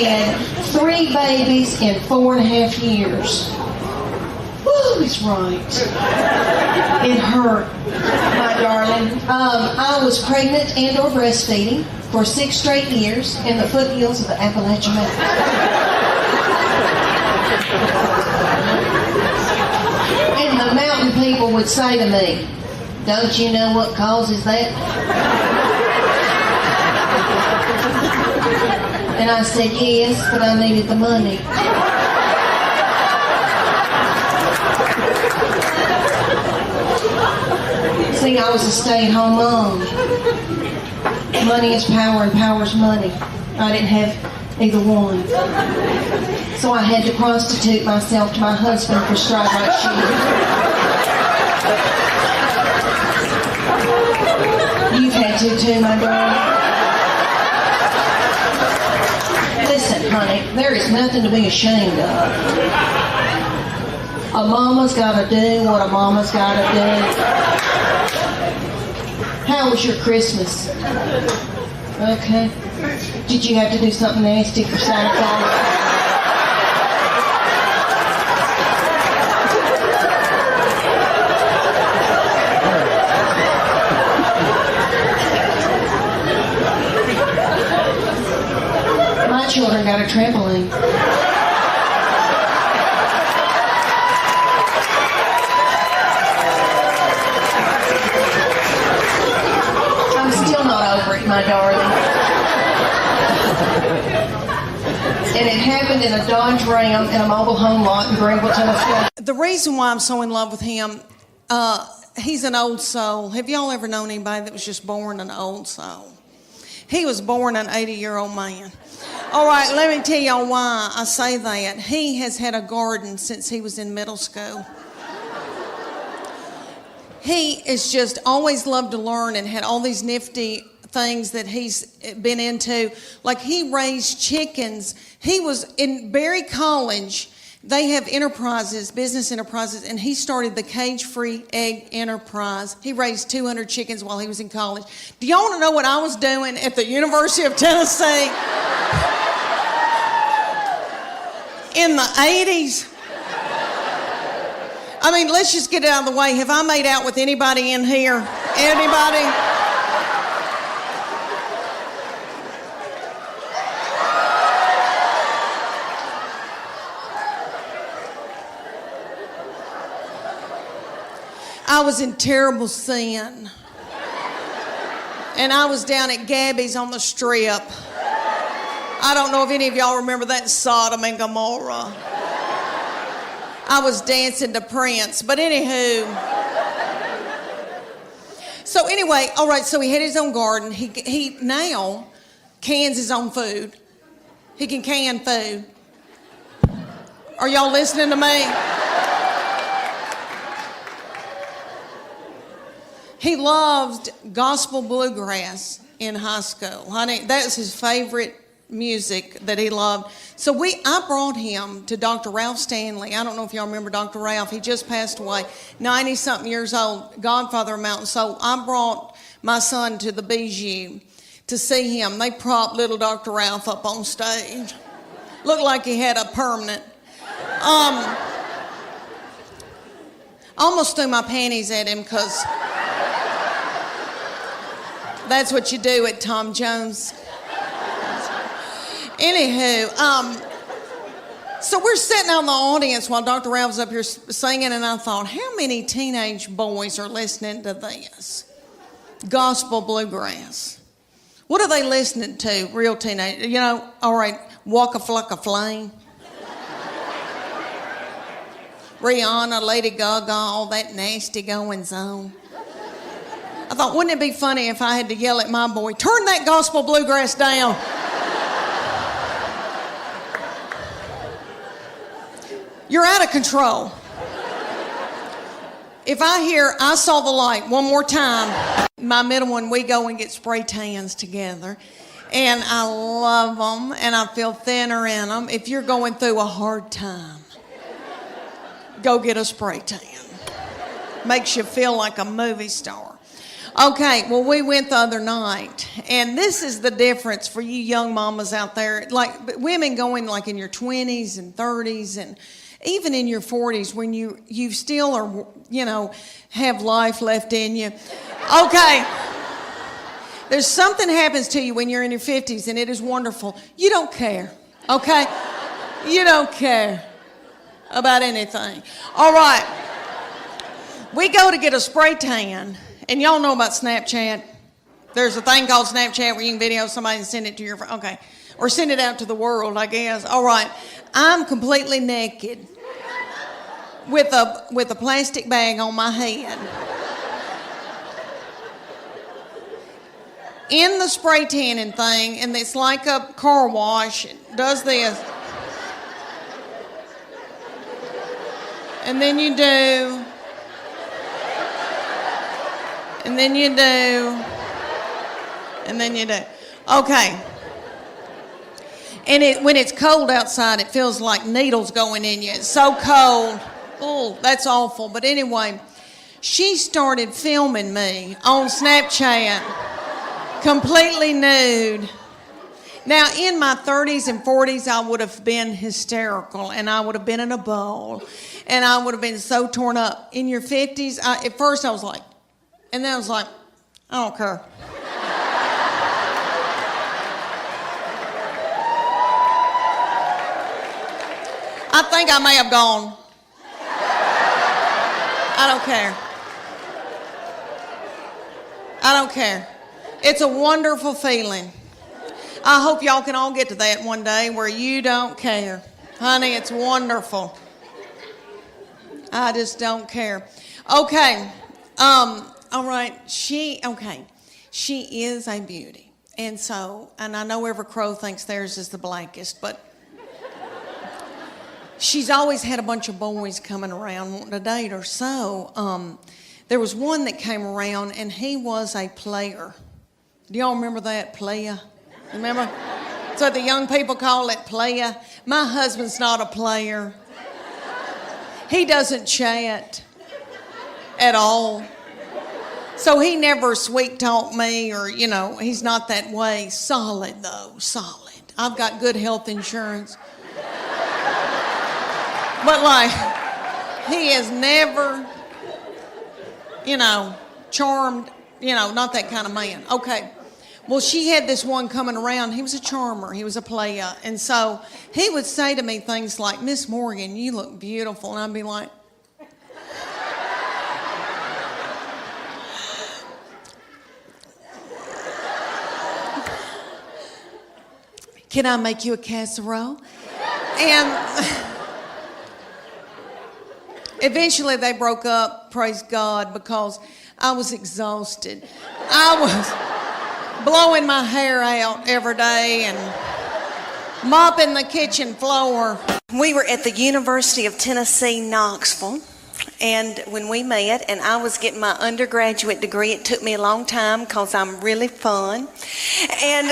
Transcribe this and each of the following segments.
had 3 babies in 4.5 years. Woo, it's right. It hurt, my darling. I was pregnant and or breastfeeding for 6 straight years in the foothills of the Appalachian Mountains. And the mountain people would say to me, "Don't you know what causes that?" And I said, "Yes, but I needed the money." See, I was a stay-at-home mom. Money is power and power is money. I didn't have either one. So I had to prostitute myself to my husband for straight right shoes. You've had to too, my darling. Listen, honey, there is nothing to be ashamed of. A mama's gotta do what a mama's gotta do. How was your Christmas? Okay. Did you have to do something nasty for Santa Claus? My children got a trampoline. I'm still not over it, my darling. And it happened in a Dodge Ram in a mobile home lot in Greenville, Tennessee. The reason why I'm so in love with him, he's an old soul. Have y'all ever known anybody that was just born an old soul? He was born an 80-year-old man. All right, let me tell y'all why I say that. He has had a garden since he was in middle school. He has just always loved to learn and had all these nifty things that he's been into. Like he raised chickens. He was in Berry College. They have enterprises, business enterprises, and he started the Cage-Free Egg Enterprise. He raised 200 chickens while he was in college. Do y'all want to know what I was doing at the University of Tennessee in the 80s? I mean, let's just get it out of the way. Have I made out with anybody in here? Anybody? I was in terrible sin. And I was down at Gabby's on the Strip. I don't know if any of y'all remember that Sodom and Gomorrah. I was dancing to Prince, but anywho. So anyway, all right, so he had his own garden. He now cans his own food. He can can food. Are y'all listening to me? He loved gospel bluegrass in high school. Honey, that's his favorite music that he loved. So I brought him to Dr. Ralph Stanley. I don't know if y'all remember Dr. Ralph. He just passed away, 90-something years old, godfather of Mountain. So I brought my son to the Bijou to see him. They propped little Dr. Ralph up on stage. Looked like he had a permanent. Almost threw my panties at him because that's what you do at Tom Jones. Anywho, so we're sitting out in the audience while Dr. Ralph was up here singing, and I thought, how many teenage boys are listening to this? Gospel bluegrass. What are they listening to, real teenage? You know, all right, Waka Flocka Flame. Rihanna, Lady Gaga, all that nasty goings on. I thought, wouldn't it be funny if I had to yell at my boy, turn that gospel bluegrass down? You're out of control. If I hear, I saw the light one more time, my middle one, we go and get spray tans together. And I love them, and I feel thinner in them. If you're going through a hard time, go get a spray tan. Makes you feel like a movie star. Okay, well, we went the other night, and this is the difference for you young mamas out there. Like, women going like in your 20s and 30s and even in your 40s when you still are, have life left in you. Okay. There's something happens to you when you're in your 50s, and it is wonderful. You don't care, okay? You don't care about anything. All right. We go to get a spray tan, and y'all know about Snapchat. There's a thing called Snapchat where you can video somebody and send it to your friend. Okay. Or send it out to the world, I guess. All right. I'm completely naked with a plastic bag on my head. In the spray tanning thing, and it's like a car wash. It does this. And then you do. And then you do. And then you do. Okay. And when it's cold outside, it feels like needles going in you. It's so cold. Oh, that's awful. But anyway, she started filming me on Snapchat. Completely nude. Now, in my 30s and 40s, I would have been hysterical, and I would have been in a bowl, and I would have been so torn up. In your 50s, at first I was like, and then I was like, I don't care. I think I may have gone. I don't care. I don't care. It's a wonderful feeling. I hope y'all can all get to that one day where you don't care. Honey, it's wonderful. I just don't care. Okay. All right. She is a beauty. And I know every crow thinks theirs is the blackest, but she's always had a bunch of boys coming around wanting to date her. So, there was one that came around, and he was a player. Do y'all remember that? Playa? Remember? So the young people call it playa. My husband's not a player. He doesn't chat at all. So he never sweet talked me or, he's not that way. Solid, though. Solid. I've got good health insurance. But, he is never, charmed, not that kind of man. Okay. Well, she had this one coming around. He was a charmer. He was a player. And so he would say to me things like, Miss Morgan, you look beautiful. And I'd be like, can I make you a casserole? And eventually they broke up, praise God, because I was exhausted. I was blowing my hair out every day and mopping the kitchen floor. We were at the University of Tennessee, Knoxville, and when we met, and I was getting my undergraduate degree, it took me a long time because I'm really fun. And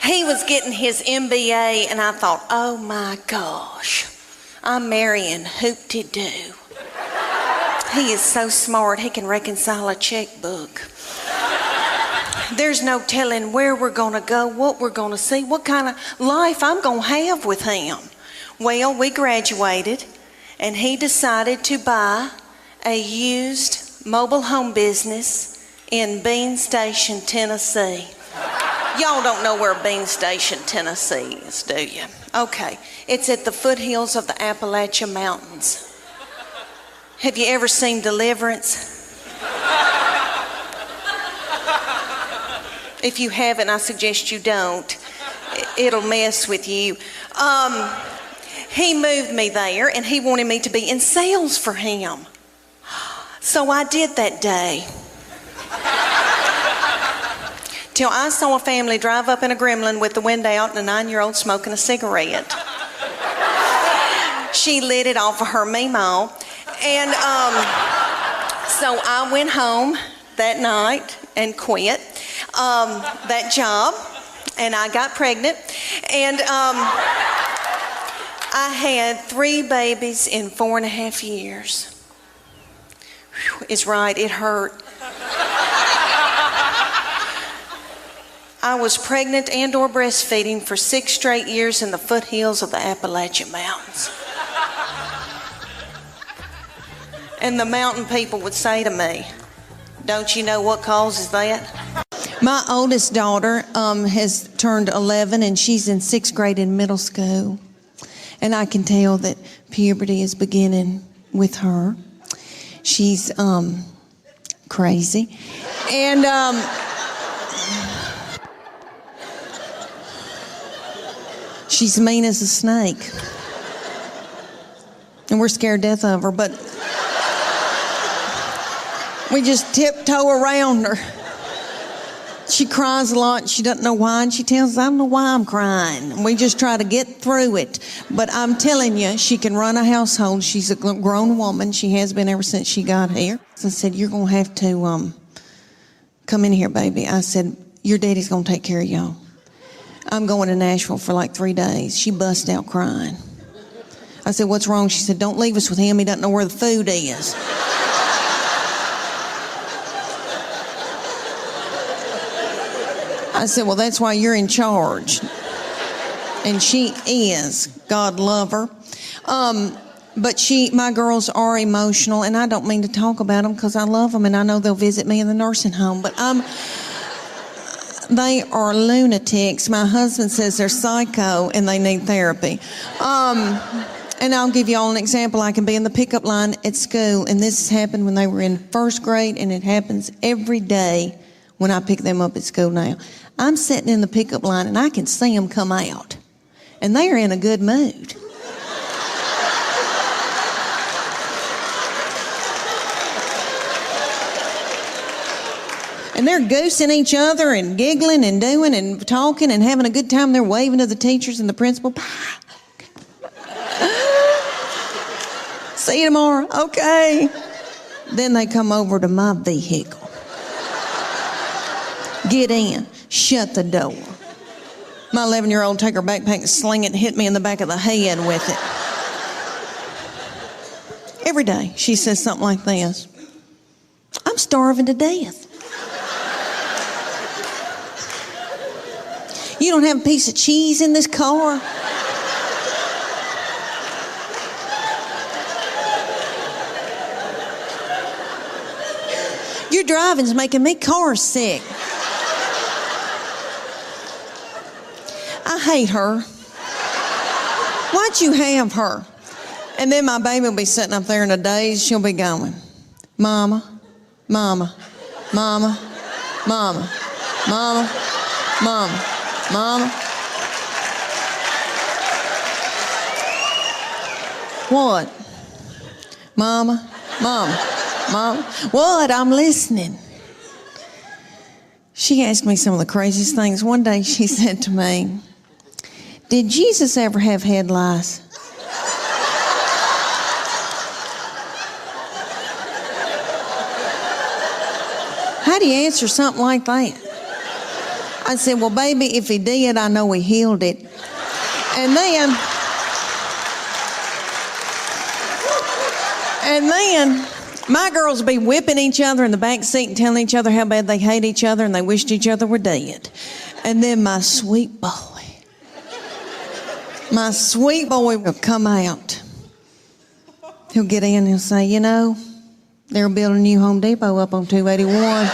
he was getting his MBA, and I thought, oh my gosh, I'm marrying Hoop-de-Doo. He is so smart, he can reconcile a checkbook. There's no telling where we're going to go, what we're going to see, what kind of life I'm going to have with him. Well, we graduated, and he decided to buy a used mobile home business in Bean Station, Tennessee. Y'all don't know where Bean Station, Tennessee is, do you? Okay, it's at the foothills of the Appalachian Mountains. Have you ever seen Deliverance? If you haven't, I suggest you don't. It'll mess with you. He moved me there, and he wanted me to be in sales for him. So I did that day. Till I saw a family drive up in a Gremlin with the window out and a 9-year-old smoking a cigarette. She lit it off of her Meemaw. And so I went home that night and quit that job, and I got pregnant, and I had 3 babies in 4.5 years. is right. It hurt. I was pregnant and or breastfeeding for 6 straight years in the foothills of the Appalachian Mountains. And the mountain people would say to me, don't you know what causes that? My oldest daughter has turned 11 and she's in 6th grade in middle school. And I can tell that puberty is beginning with her. She's crazy. And she's mean as a snake. And we're scared to death of her, but we just tiptoe around her. She cries a lot. She doesn't know why, and she tells us, I don't know why I'm crying. And we just try to get through it. But I'm telling you, she can run a household. She's a grown woman. She has been ever since she got here. So I said, you're going to have to come in here, baby. I said, your daddy's going to take care of y'all. I'm going to Nashville for like 3 days. She bust out crying. I said, what's wrong? She said, don't leave us with him. He doesn't know where the food is. I said, well, that's why you're in charge. And she is. God love her. But my girls are emotional, and I don't mean to talk about them because I love them, and I know they'll visit me in the nursing home. But they are lunatics. My husband says they're psycho, and they need therapy. And I'll give you all an example. I can be in the pickup line at school, and this has happened when they were in 1st grade, and it happens every day when I pick them up at school now. I'm sitting in the pickup line, and I can see them come out, and they are in a good mood. And they're goosing each other and giggling and doing and talking and having a good time. They're waving to the teachers and the principal. See you tomorrow. Okay. Then they come over to my vehicle. Get in. Shut the door. My 11-year-old take her backpack and sling it and hit me in the back of the head with it. Every day she says something like this. I'm starving to death. You don't have a piece of cheese in this car? Your driving's making me car sick. I hate her. Why'd you have her? And then my baby will be sitting up there in a daze. She'll be going, Mama, Mama, Mama, Mama, Mama, Mama, Mama. What? Mama, Mama, Mama. What? I'm listening. She asked me some of the craziest things. One day she said to me, did Jesus ever have head lice? How do you answer something like that? I said, well, baby, if he did, I know he healed it. And then my girls would be whipping each other in the back seat and telling each other how bad they hate each other and they wished each other were dead. And then my sweet boy will come out. He'll get in and he'll say, you know, they're building a new Home Depot up on 281.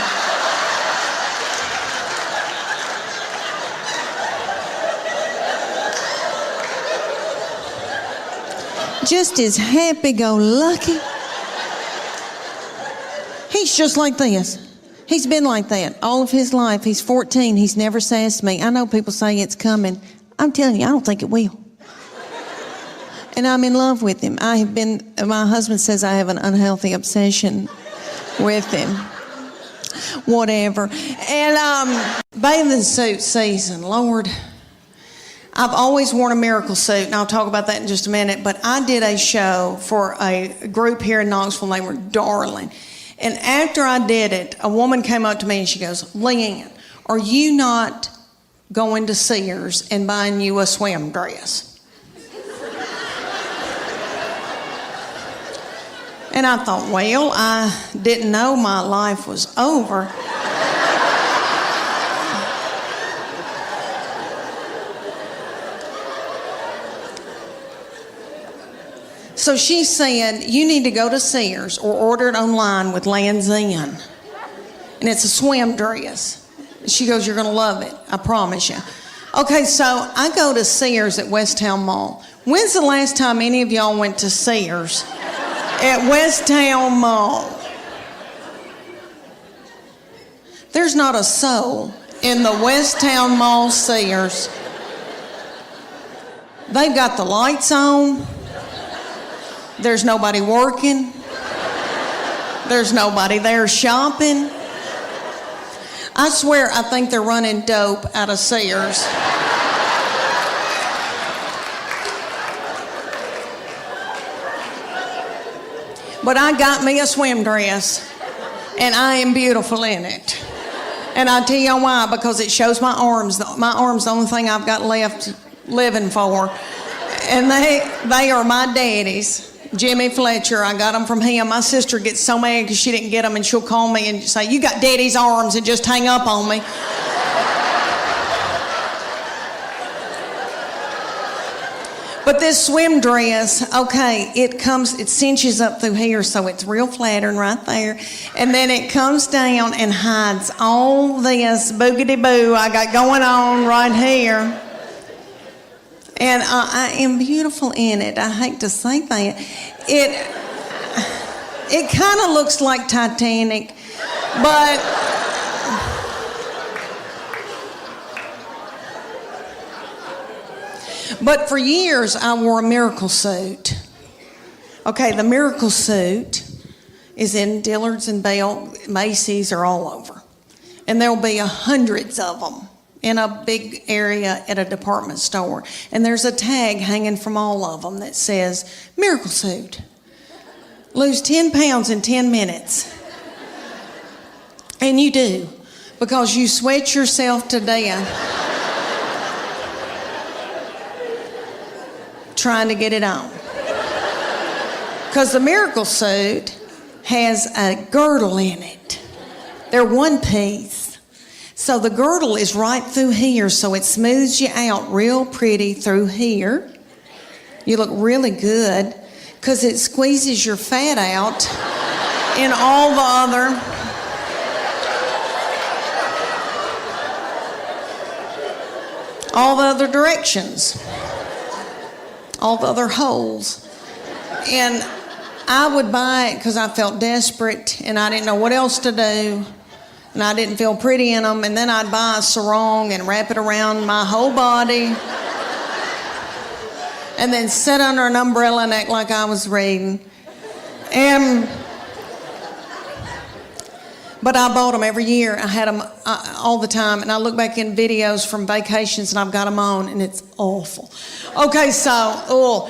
Just as happy-go-lucky. He's just like this. He's been like that all of his life. He's 14. He's never sassed me. I know people say it's coming. I'm telling you, I don't think it will. And I'm in love with him. My husband says I have an unhealthy obsession with him. Whatever. And bathing suit season, Lord. I've always worn a miracle suit, and I'll talk about that in just a minute, but I did a show for a group here in Knoxville. They were darling. And after I did it, a woman came up to me and she goes, Leanne, are you not going to Sears and buying you a swim dress? And I thought, well, I didn't know my life was over. So she said, you need to go to Sears or order it online with Lands' End. And it's a swim dress. She goes, you're going to love it. I promise you. Okay, so I go to Sears at Westtown Mall. When's the last time any of y'all went to Sears at Westtown Mall? There's not a soul in the Westtown Mall Sears. They've got the lights on. There's nobody working. There's nobody there shopping. I swear, I think they're running dope out of Sears. But I got me a swim dress, and I am beautiful in it. And I tell you why, because it shows my arms. My arms, the only thing I've got left living for. And they are my daddy's. Jimmy Fletcher, I got them from him. My sister gets so mad because she didn't get them, and she'll call me and say, you got daddy's arms, and just hang up on me. But this swim dress, okay, it cinches up through here, so it's real flattering right there. And then it comes down and hides all this boogity-boo I got going on right here. And I am beautiful in it. I hate to say that. It kind of looks like Titanic, but for years I wore a miracle suit. Okay, the miracle suit is in Dillard's and Bell, Macy's, are all over. And there'll be hundreds of them in a big area at a department store. And there's a tag hanging from all of them that says, miracle suit. Lose 10 pounds in 10 minutes. And you do, because you sweat yourself to death trying to get it on. Because the miracle suit has a girdle in it. They're one piece. So the girdle is right through here, so it smooths you out real pretty through here. You look really good because it squeezes your fat out in all the other directions, all the other holes. And I would buy it because I felt desperate and I didn't know what else to do. And I didn't feel pretty in them. And then I'd buy a sarong and wrap it around my whole body. And then sit under an umbrella and act like I was reading. But I bought them every year. I had them all the time. And I look back in videos from vacations and I've got them on and it's awful. Okay, so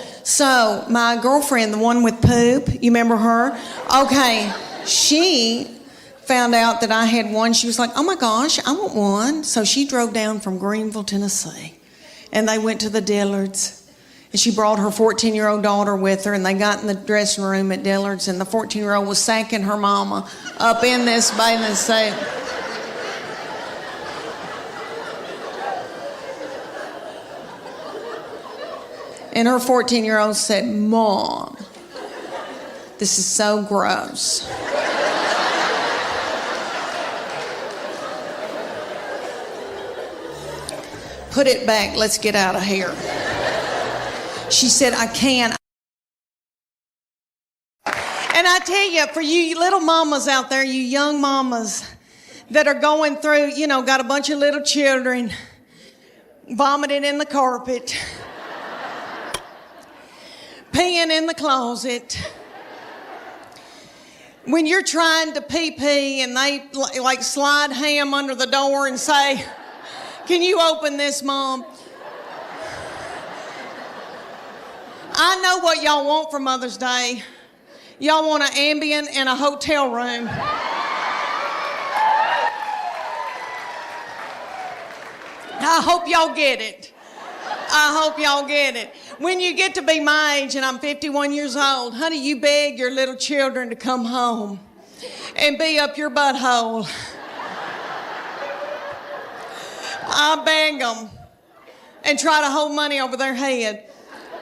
my girlfriend, the one with poop, you remember her? Okay, she found out that I had one. She was like, oh my gosh, I want one. So she drove down from Greenville, Tennessee, and they went to the Dillards. And she brought her 14-year-old daughter with her, and they got in the dressing room at Dillard's, and the 14-year-old was sacking her mama up in this bathing suit. And her 14-year-old said, Mom, this is so gross. Put it back, let's get out of here. She said, I can't. And I tell you, for you little mamas out there, you young mamas that are going through, got a bunch of little children vomiting in the carpet, peeing in the closet. When you're trying to pee and they like slide ham under the door and say, can you open this, Mom? I know what y'all want for Mother's Day. Y'all want an Ambien and a hotel room. I hope y'all get it. I hope y'all get it. when you get to be my age and I'm 51 years old, honey, you beg your little children to come home and be up your butthole. I beg them and try to hold money over their head.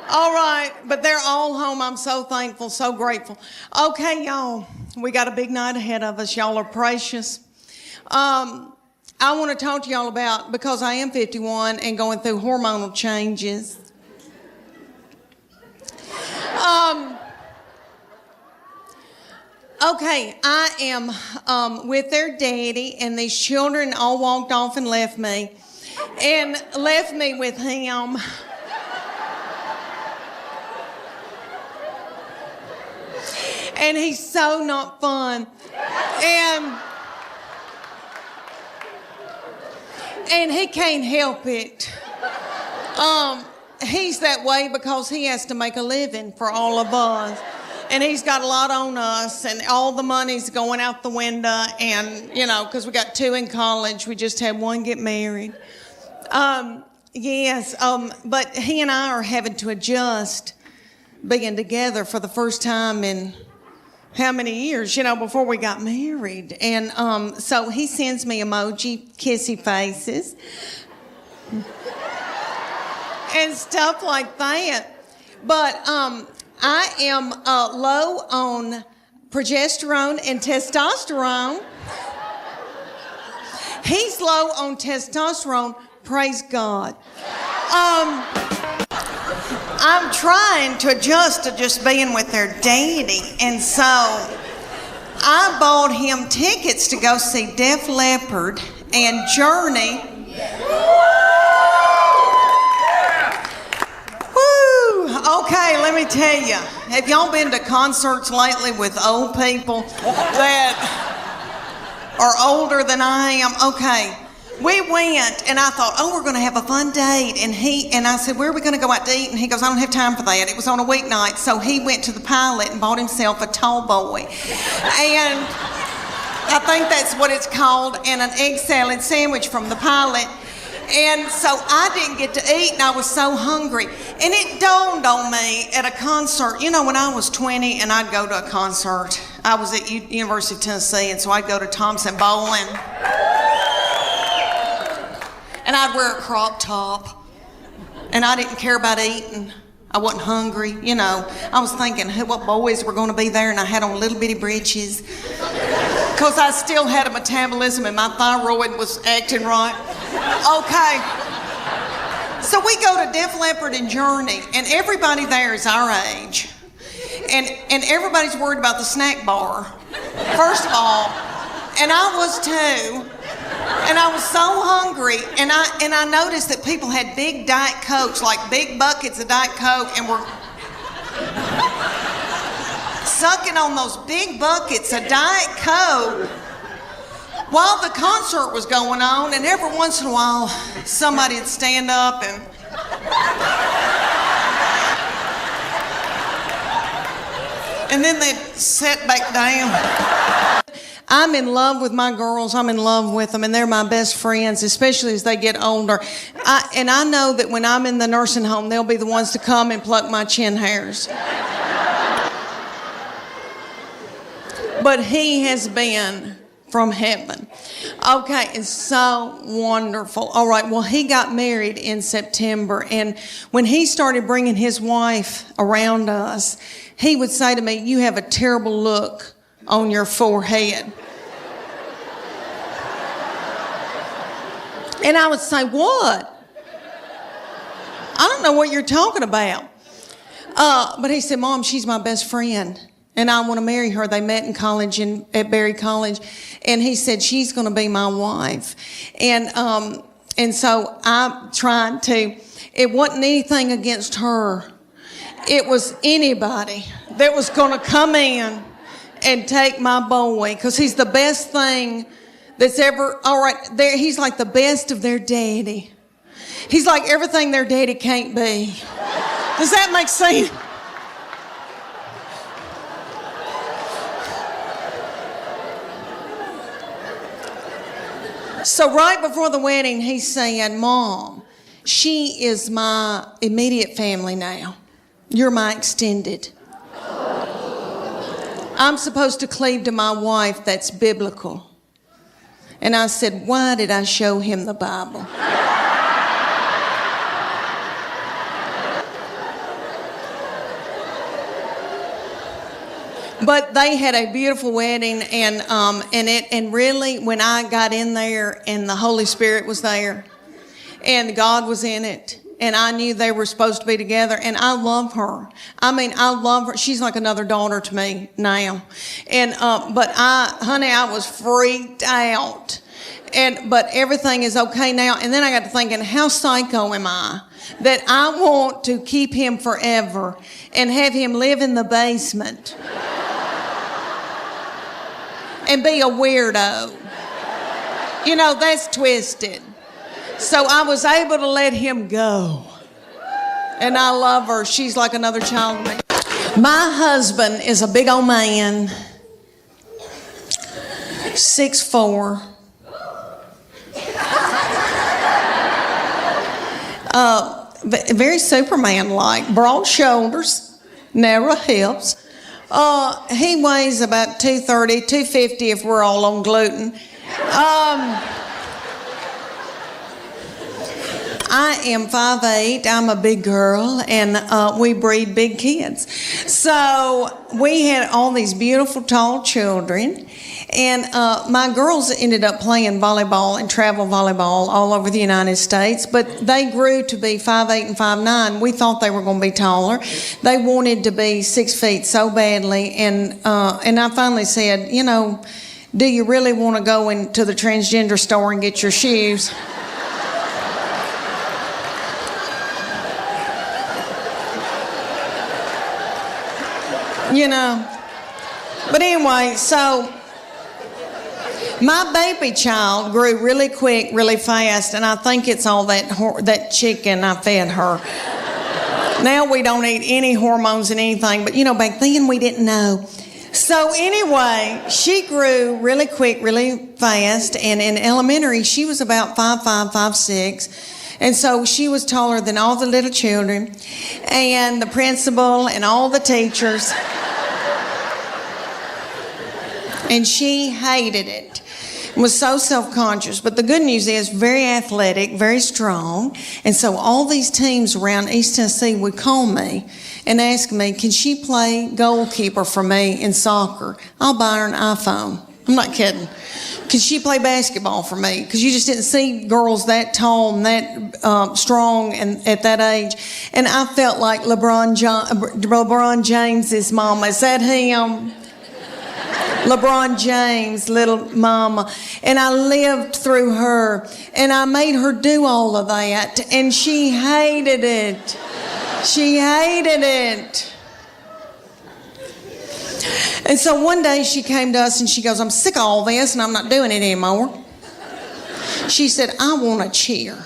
All right, but they're all home. I'm so thankful, so grateful. Okay, y'all, we got a big night ahead of us. Y'all are precious. I want to talk to y'all about, because I am 51 and going through hormonal changes. Okay, I am with their daddy, and these children all walked off and left me with him. And he's so not fun. And he can't help it. He's that way because he has to make a living for all of us. And he's got a lot on us, and all the money's going out the window. And, you know, because we got 2 in college, we just had 1 get married. But he and I are having to adjust being together for the first time in how many years, you know, before we got married. And so he sends me emoji, kissy faces, and stuff like that. But I am low on progesterone and testosterone. He's low on testosterone, praise God. I'm trying to adjust to just being with their daddy, and so I bought him tickets to go see Def Leppard and Journey. Woo! Okay, let me tell you. Have y'all been to concerts lately with old people that are older than I am? Okay. We went, and I thought, oh, we're going to have a fun date. And I said, where are we going to go out to eat? And he goes, I don't have time for that. It was on a weeknight. So he went to the Pilot and bought himself a tall boy. And I think that's what it's called, and an egg salad sandwich from the Pilot. And so I didn't get to eat, and I was so hungry. And it dawned on me at a concert. You know, when I was 20 and I'd go to a concert, I was at University of Tennessee, and so I'd go to Thompson Bowling. And I'd wear a crop top, and I didn't care about eating. I wasn't hungry, you know. I was thinking what boys were going to be there, and I had on little bitty breeches because I still had a metabolism and my thyroid was acting right. Okay. So we go to Def Leppard and Journey, and everybody there is our age. And everybody's worried about the snack bar, first of all. And I was too. And I was so hungry, and I noticed that people had big Diet Cokes, like big buckets of Diet Coke, and were sucking on those big buckets of Diet Coke while the concert was going on. And every once in a while, somebody would stand up and then they'd sit back down. I'm in love with my girls. I'm in love with them, and they're my best friends, especially as they get older. And I know that when I'm in the nursing home, they'll be the ones to come and pluck my chin hairs. But he has been from heaven. Okay, it's so wonderful. All right, well, he got married in September, and when he started bringing his wife around us, he would say to me, "You have a terrible look on your forehead." And I would say, "What? I don't know what you're talking about." But he said, "Mom, she's my best friend, and I want to marry her." They met in college at Berry College, and he said, "She's going to be my wife." And so I tried to. It wasn't anything against her. It was anybody that was going to come in and take my boy, because he's the best thing that's ever, all right, he's like the best of their daddy. He's like everything their daddy can't be. Does that make sense? So right before the wedding, he's saying, "Mom, she is my immediate family now. You're my extended. I'm supposed to cleave to my wife. That's biblical. And I said, why did I show him the Bible? But they had a beautiful wedding, and really, when I got in there and the Holy Spirit was there, and God was in it, and I knew they were supposed to be together, and I love her. I mean, I love her. She's like another daughter to me now. And but I was freaked out. But everything is okay now. And then I got to thinking, how psycho am I that I want to keep him forever and have him live in the basement and be a weirdo? You know, that's twisted. So I was able to let him go. And I love her. She's like another child to me. My husband is a big old man, 6'4". Very Superman-like, broad shoulders, narrow hips. He weighs about 230, 250 if we're all on gluten. I am 5'8". I'm a big girl, and we breed big kids. So we had all these beautiful, tall children, and my girls ended up playing volleyball and travel volleyball all over the United States, but they grew to be 5'8" and 5'9". We thought they were going to be taller. They wanted to be 6 feet so badly, and I finally said, you know, do you really want to go into the transgender store and get your shoes? You know. But anyway, so my baby child grew really quick, really fast, and I think it's all that chicken I fed her. Now we don't eat any hormones and anything, but you know, back then we didn't know. So anyway, she grew really quick, really fast, and in elementary she was about 5'5", 5'6". And so she was taller than all the little children and the principal and all the teachers. And she hated it, was so self-conscious. But the good news is very athletic, very strong. And so all these teams around East Tennessee would call me and ask me, can she play goalkeeper for me in soccer? I'll buy her an iPhone. I'm not kidding. Could she play basketball for me? Because you just didn't see girls that tall and that strong and at that age. And I felt like LeBron James's mama. Is that him? LeBron James, little mama. And I lived through her. And I made her do all of that. And she hated it. She hated it. And so one day she came to us and she goes, I'm sick of all this and I'm not doing it anymore. She said, I want a cheer.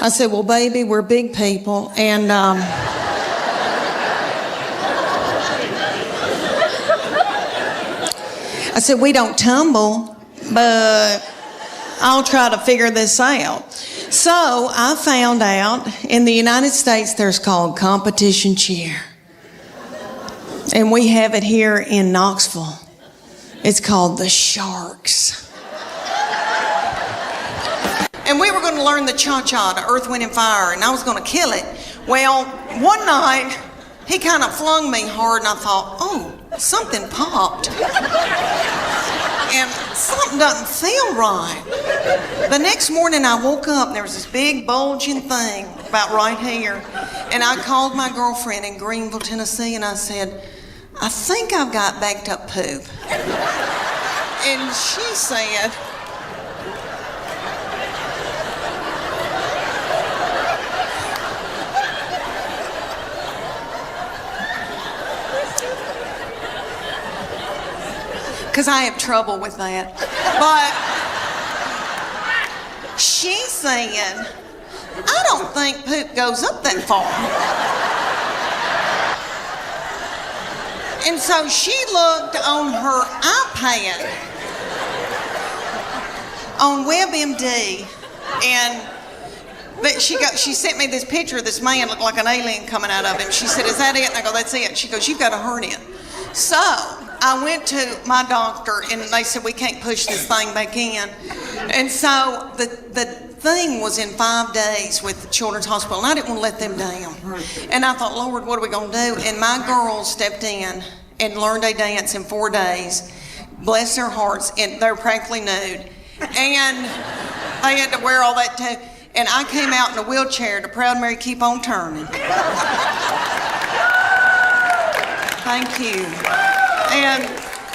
I said, well, baby, we're big people, and I said, we don't tumble, but I'll try to figure this out. So I found out in the United States there's called competition cheer. And we have it here in Knoxville. It's called the Sharks. And we were going to learn the cha-cha to Earth, Wind, and Fire, and I was going to kill it. Well, one night, he kind of flung me hard, and I thought, oh, something popped. And something doesn't feel right. The next morning, I woke up, and there was this big bulging thing about right here. And I called my girlfriend in Greenville, Tennessee, and I said, I think I've got backed up poop. And she said, because I have trouble with that. But she said, I don't think poop goes up that far. And so she looked on her iPad on WebMD And she sent me this picture of this man looked like an alien coming out of him. She said, "Is that it?" And I go, "That's it." She goes, "You've got a hernia." So I went to my doctor and they said, "We can't push this thing back in." And so the thing was in 5 days with the Children's Hospital, and I didn't want to let them down. And I thought, Lord, what are we going to do? And my girls stepped in and learned a dance in 4 days. Bless their hearts, and they're practically nude. And they had to wear all that too. And I came out in a wheelchair to Proud Mary Keep On Turning. Thank you. And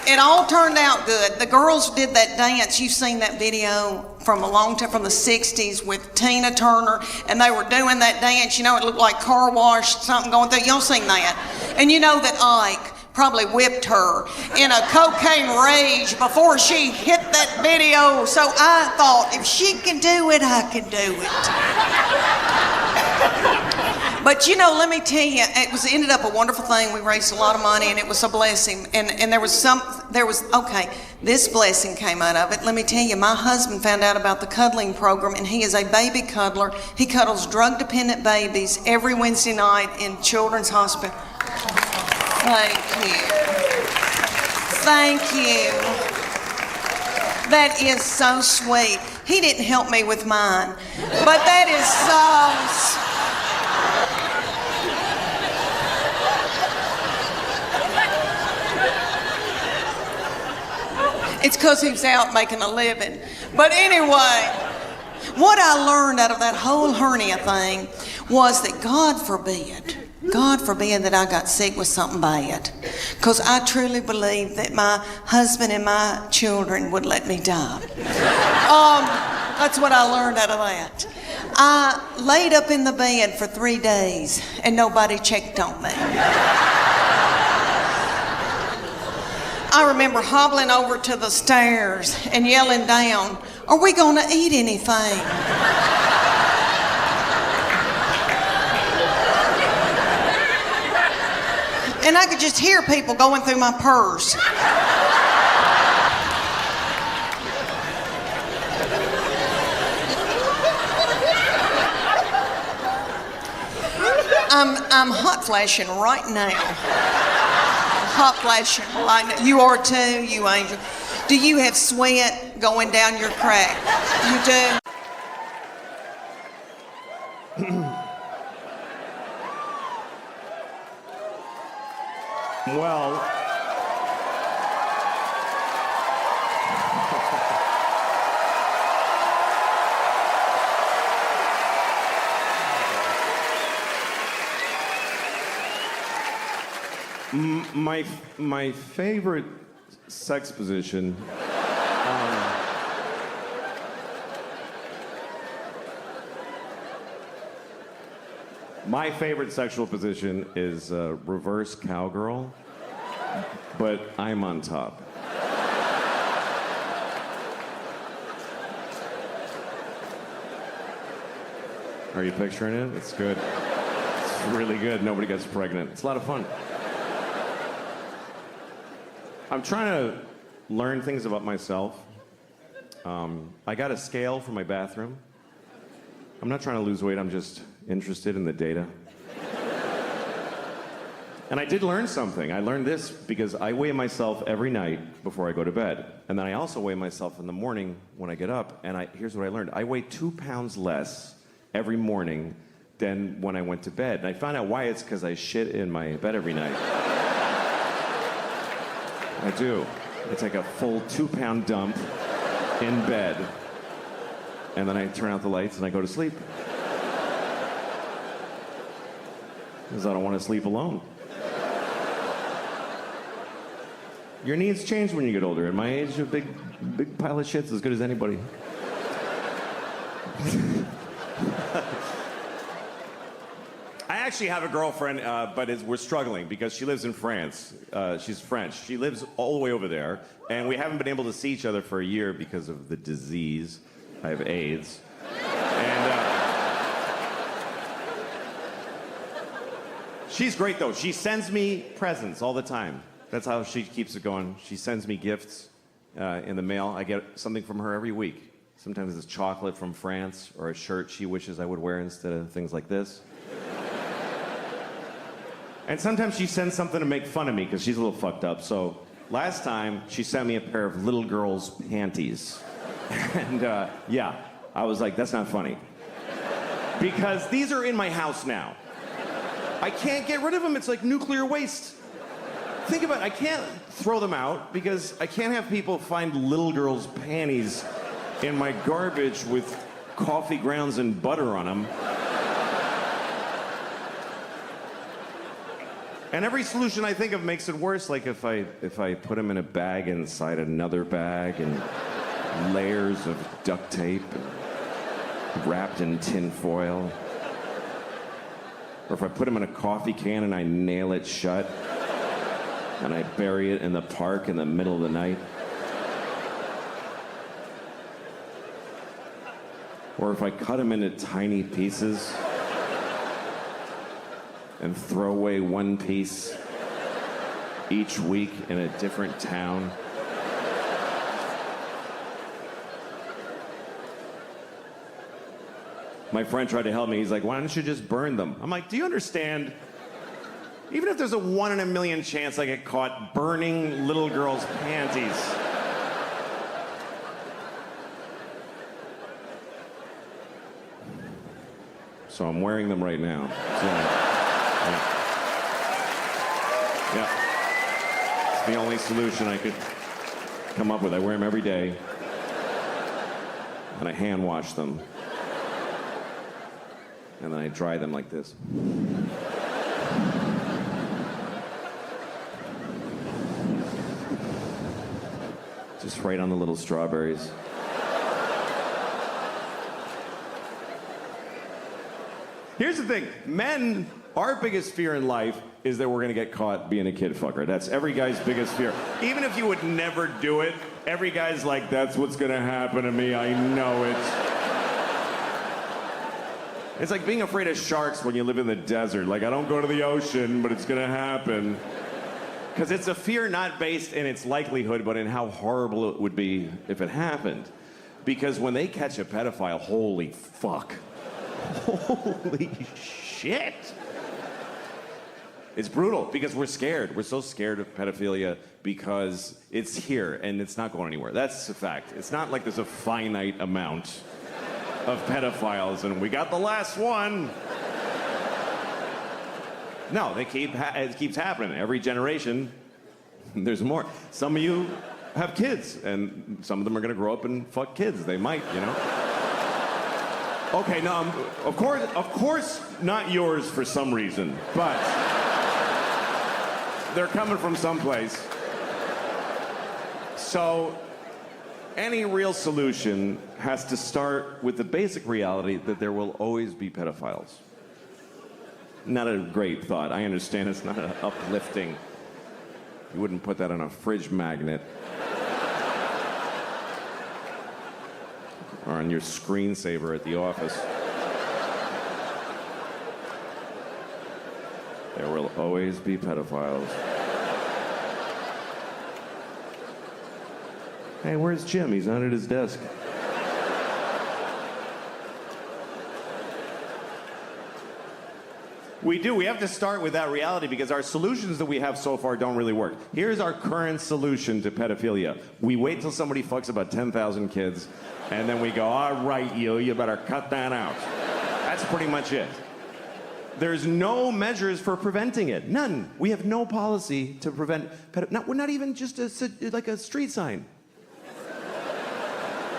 it all turned out good. The girls did that dance. You've seen that video from a long time, from the 60s with Tina Turner, and they were doing that dance. You know, it looked like car wash, something going through. Y'all seen that? And you know that Ike probably whipped her in a cocaine rage before she hit that video. So I thought, if she can do it, I can do it. But you know, let me tell you, it ended up a wonderful thing. We raised a lot of money, and it was a blessing. And this blessing came out of it. Let me tell you, my husband found out about the cuddling program, and he is a baby cuddler. He cuddles drug-dependent babies every Wednesday night in Children's Hospital. Thank you. Thank you. That is so sweet. He didn't help me with mine, but that is so. It's because he was out making a living. But anyway, what I learned out of that whole hernia thing was that God forbid that I got sick with something bad. Because I truly believe that my husband and my children would let me die. That's what I learned out of that. I laid up in the bed for 3 days and nobody checked on me. I remember hobbling over to the stairs and yelling down, "Are we going to eat anything?" And I could just hear people going through my purse. I'm hot flashing right now. Hot flashing right now. You are too, you angel. Do you have sweat going down your crack? You do? Well, my favorite sex position. My favorite sexual position is reverse cowgirl, but I'm on top. Are you picturing it? It's good. It's really good. Nobody gets pregnant. It's a lot of fun. I'm trying to learn things about myself. I got a scale for my bathroom. I'm not trying to lose weight, I'm just interested in the data. And I did learn something. I learned this because I weigh myself every night before I go to bed. And then I also weigh myself in the morning when I get up. And here's what I learned. I weigh 2 pounds less every morning than when I went to bed. And I found out why. It's because I shit in my bed every night. I do. I take a full 2-pound dump in bed. And then I turn out the lights and I go to sleep. Because I don't want to sleep alone. Your needs change when you get older. At my age, a big pile of shit's as good as anybody. I actually have a girlfriend, but we're struggling because she lives in France. She's French. She lives all the way over there, and we haven't been able to see each other for a year because of the disease. I have AIDS. And she's great, though. She sends me presents all the time. That's how she keeps it going. She sends me gifts in the mail. I get something from her every week. Sometimes it's chocolate from France or a shirt she wishes I would wear instead of things like this. And sometimes she sends something to make fun of me because she's a little fucked up. So last time, she sent me a pair of little girl's panties. And yeah, I was like, that's not funny. Because these are in my house now. I can't get rid of them. It's like nuclear waste. Think about it. I can't throw them out because I can't have people find little girls' panties in my garbage with coffee grounds and butter on them. And every solution I think of makes it worse. Like if I put them in a bag inside another bag and layers of duct tape wrapped in tin foil. Or if I put them in a coffee can and I nail it shut and I bury it in the park in the middle of the night. Or if I cut them into tiny pieces and throw away one piece each week in a different town. My friend tried to help me. He's like, why don't you just burn them? I'm like, do you understand? Even if there's a 1 in a million chance I get caught burning little girls' panties. So I'm wearing them right now. So, yeah. It's the only solution I could come up with. I wear them every day. And I hand wash them. And then I dry them like this. Just right on the little strawberries. Here's the thing, men, our biggest fear in life is that we're gonna get caught being a kid fucker. That's every guy's biggest fear. Even if you would never do it, every guy's like, that's what's gonna happen to me, I know it. It's like being afraid of sharks when you live in the desert. Like, I don't go to the ocean, but it's gonna happen. Because it's a fear not based in its likelihood, but in how horrible it would be if it happened. Because when they catch a pedophile, holy fuck. Holy shit. It's brutal because we're scared. We're so scared of pedophilia because it's here and it's not going anywhere. That's a fact. It's not like there's a finite amount of pedophiles and we got the last one. No, it keeps happening. Every generation, there's more. Some of you have kids, and some of them are going to grow up and fuck kids. They might, you know. Okay, no, of course, not yours for some reason, but they're coming from someplace. So, any real solution has to start with the basic reality that there will always be pedophiles. Not a great thought. I understand it's not uplifting. You wouldn't put that on a fridge magnet. Or on your screensaver at the office. There will always be pedophiles. Hey, where's Jim? He's not at his desk. We have to start with that reality because our solutions that we have so far don't really work. Here's our current solution to pedophilia. We wait till somebody fucks about 10,000 kids, and then we go, all right, you better cut that out. That's pretty much it. There's no measures for preventing it. None. We have no policy to prevent we're not even just like a street sign.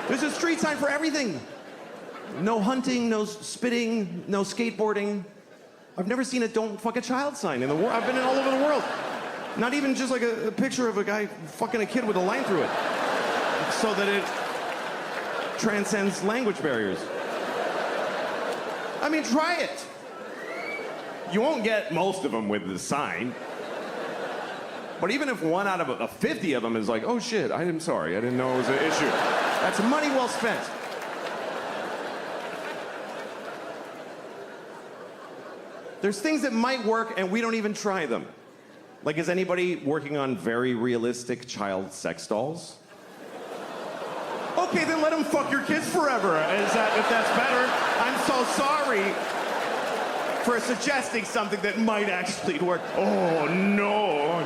There's a street sign for everything. No hunting, no spitting, no skateboarding. I've never seen a don't fuck a child sign in the world. I've been all over the world. Not even just like a picture of a guy fucking a kid with a line through it. So that it transcends language barriers. I mean, try it. You won't get most of them with the sign. But even if 1 out of 50 of them is like, oh shit, I'm sorry, I didn't know it was an issue. That's money well spent. There's things that might work and we don't even try them. Like, is anybody working on very realistic child sex dolls? Okay, then let him fuck your kids forever. If that's better? I'm so sorry for suggesting something that might actually work. Oh, no.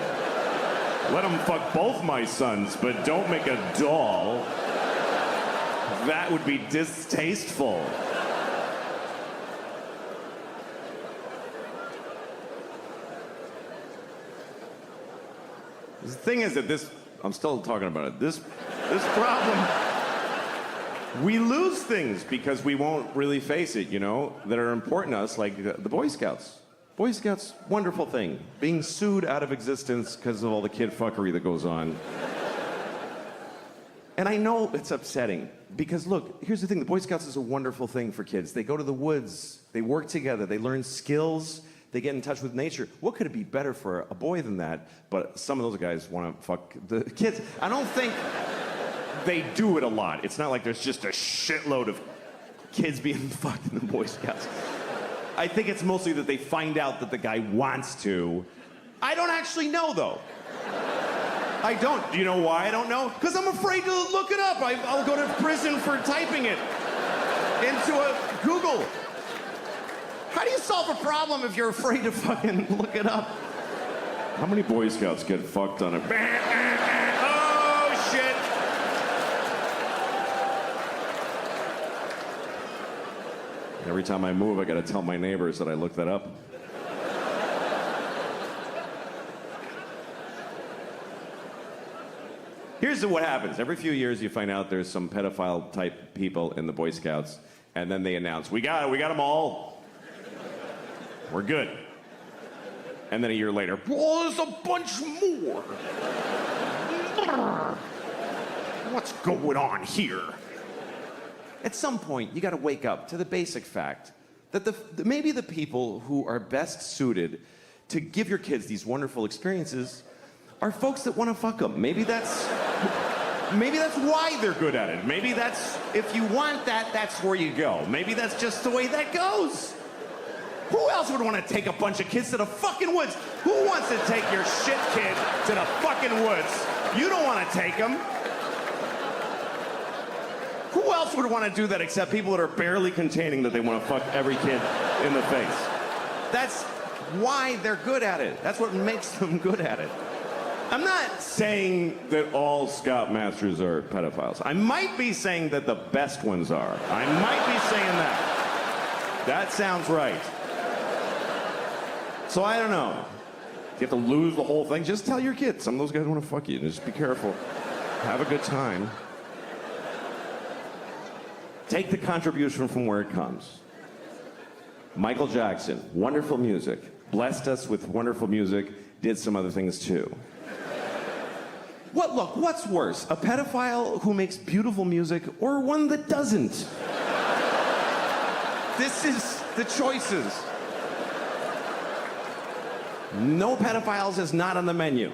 Let him fuck both my sons, but don't make a doll. That would be distasteful. The thing is that I'm still talking about it. This problem, we lose things because we won't really face it, that are important to us, like the Boy Scouts. Boy Scouts, wonderful thing. Being sued out of existence because of all the kid fuckery that goes on. And I know it's upsetting because, look, here's the thing. The Boy Scouts is a wonderful thing for kids. They go to the woods. They work together. They learn skills. They get in touch with nature. What could it be better for a boy than that? But some of those guys want to fuck the kids. I don't think they do it a lot. It's not like there's just a shitload of kids being fucked in the Boy Scouts. I think it's mostly that they find out that the guy wants to. I don't actually know, though. I don't. Do you know why I don't know? Because I'm afraid to look it up. I'll go to prison for typing it into a Google. How do you solve a problem if you're afraid to fucking look it up? How many Boy Scouts get fucked on a... Oh, shit. Every time I move, I gotta tell my neighbors that I looked that up. Here's what happens. Every few years, you find out there's some pedophile-type people in the Boy Scouts, and then they announce, we got them all. We're good. And then a year later, well, there's a bunch more. What's going on here? At some point, you got to wake up to the basic fact that maybe the people who are best suited to give your kids these wonderful experiences are folks that want to fuck them. Maybe that's why they're good at it. Maybe that's, if you want that, that's where you go. Maybe that's just the way that goes. Who else would want to take a bunch of kids to the fucking woods? Who wants to take your shit kid to the fucking woods? You don't want to take them. Who else would want to do that except people that are barely containing that they want to fuck every kid in the face? That's why they're good at it. That's what makes them good at it. I'm not saying that all Scoutmasters are pedophiles. I might be saying that the best ones are. I might be saying that. That sounds right. So I don't know. You have to lose the whole thing. Just tell your kids. Some of those guys want to fuck you. Just be careful. Have a good time. Take the contribution from where it comes. Michael Jackson, wonderful music. Blessed us with wonderful music. Did some other things too. What's worse? A pedophile who makes beautiful music or one that doesn't? This is the choices. No pedophiles is not on the menu.